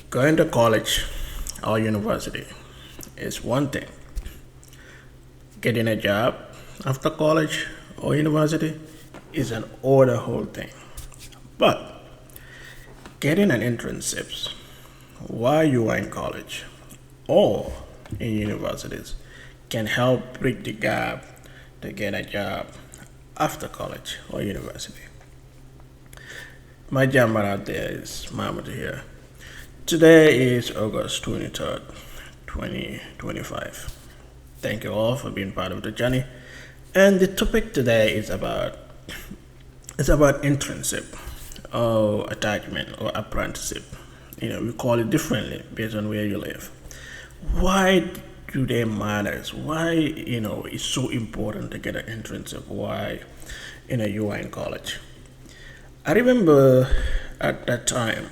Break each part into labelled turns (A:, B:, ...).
A: Going to college or university is one thing. Getting a job after college or university is an other whole thing. But getting an internship while you are in college or in universities can help bridge the gap to get a job after college or university. My jammer out there is Mahmoud here. Today is August 23rd, 2025. Thank you all for being part of the journey. And the topic today is about internship or attachment or apprenticeship. We call it differently based on where you live. Why do they matter? Why it's so important to get an internship? Why you are in college? I remember at that time,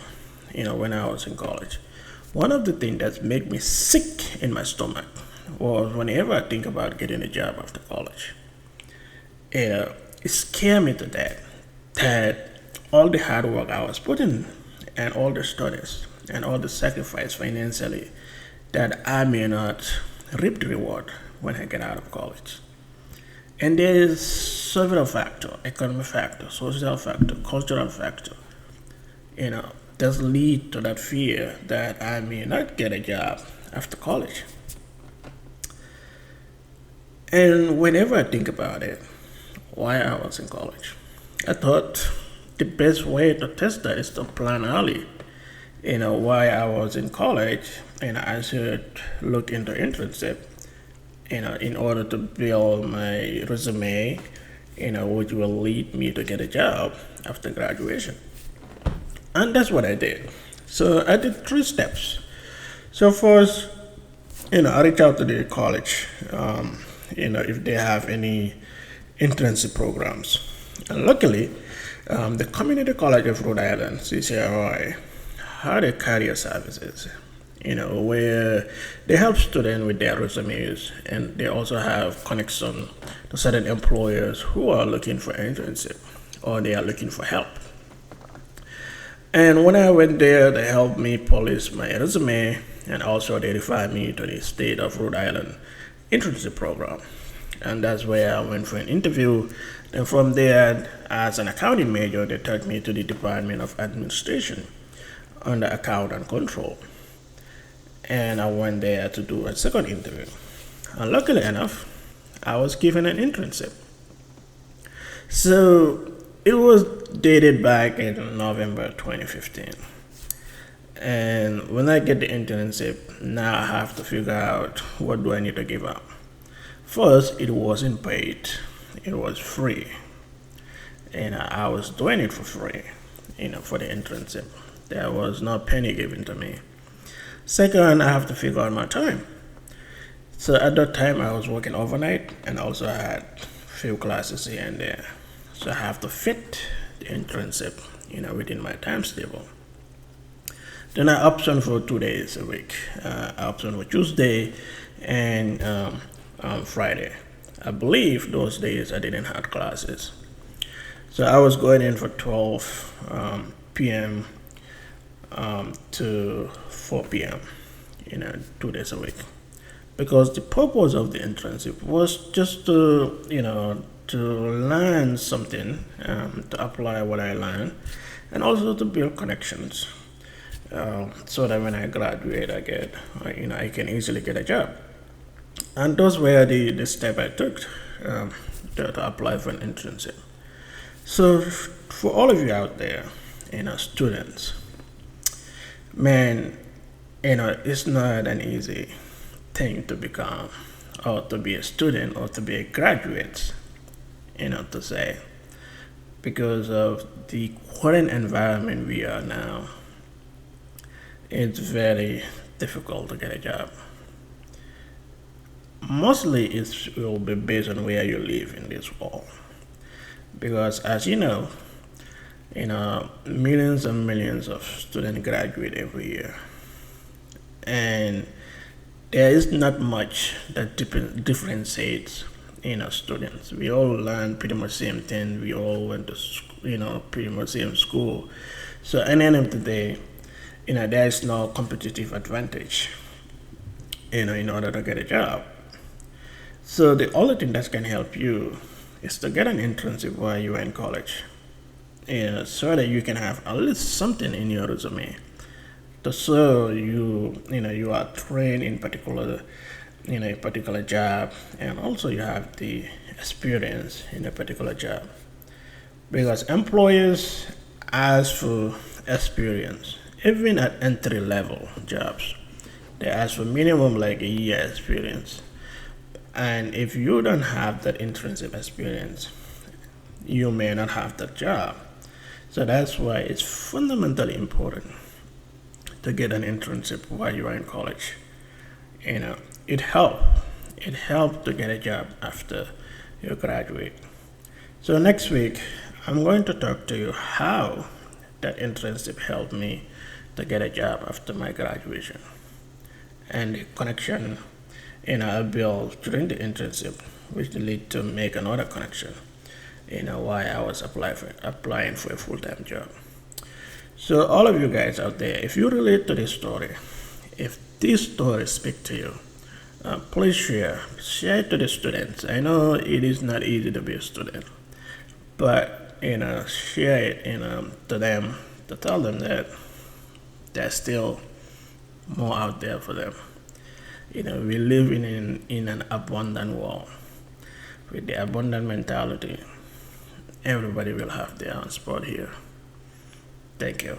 A: when I was in college, one of the things that made me sick in my stomach was whenever I think about getting a job after college. It scared me to death that all the hard work I was putting and all the studies and all the sacrifice financially that I may not reap the reward when I get out of college. And there is several factor, economic factor, social factor, cultural factor, that lead to that fear that I may not get a job after college. And whenever I think about it, why I was in college, I thought the best way to test that is to plan early. Why I was in college, and I should look into internship, in order to build my resume, which will lead me to get a job after graduation. And that's what I did. So I did three steps. So first, I reached out to the college, if they have any internship programs. And luckily, the Community College of Rhode Island, CCRI, had a career services, where they help students with their resumes, and they also have connection to certain employers who are looking for internship or they are looking for help. And when I went there, they helped me polish my resume, and also they referred me to the state of Rhode Island internship program. And that's where I went for an interview. And from there, as an accounting major, they took me to the Department of Administration under account and control. And I went there to do a second interview. And luckily enough, I was given an internship. So it was dated back in November 2015. And when I get the internship, now I have to figure out what do I need to give up. First, it wasn't paid. It was free. And I was doing it for free, for the internship. There was no penny given to me. Second, I have to figure out my time. So at that time, I was working overnight and also I had few classes here and there. So I have to fit the internship, within my time table. Then I option for 2 days a week. I option for Tuesday and Friday. I believe those days I didn't have classes. So I was going in for 12 p.m. To 4 p.m., 2 days a week. Because the purpose of the internship was just to learn something, to apply what I learned, and also to build connections, so that when I graduate, I can easily get a job. And those were the step I took, to apply for an internship. So for all of you out there, students, man, it's not an easy thing to become or to be a student or to be a graduate, to say, because of the current environment we are now. It's very difficult to get a job. Mostly it will be based on where you live in this world. Because as millions and millions of students graduate every year. And there is not much that differentiates, students. We all learn pretty much same thing. We all went to, pretty much same school. So at the end of the day, there is no competitive advantage, in order to get a job. So the only thing that can help you is to get an internship while you are in college, so that you can have at least something in your resume to show you are trained in a particular job, and also you have the experience in a particular job, because employers ask for experience even at entry level jobs. They ask for minimum like a year experience, and if you don't have that internship experience, you may not have that job. So that's why it's fundamentally important to get an internship while you are in college. You know, it helps. It helps to get a job after you graduate. So next week, I'm going to talk to you how that internship helped me to get a job after my graduation, and the connection I built during the internship, which lead to make another connection. Why I was applying for a full-time job. So all of you guys out there, if you relate to this story, if this story speak to you, please share it to the students. I know it is not easy to be a student, but share it to them, to tell them that there's still more out there for them. We live in an abundant world. With the abundant mentality, everybody will have their own spot here. Thank you.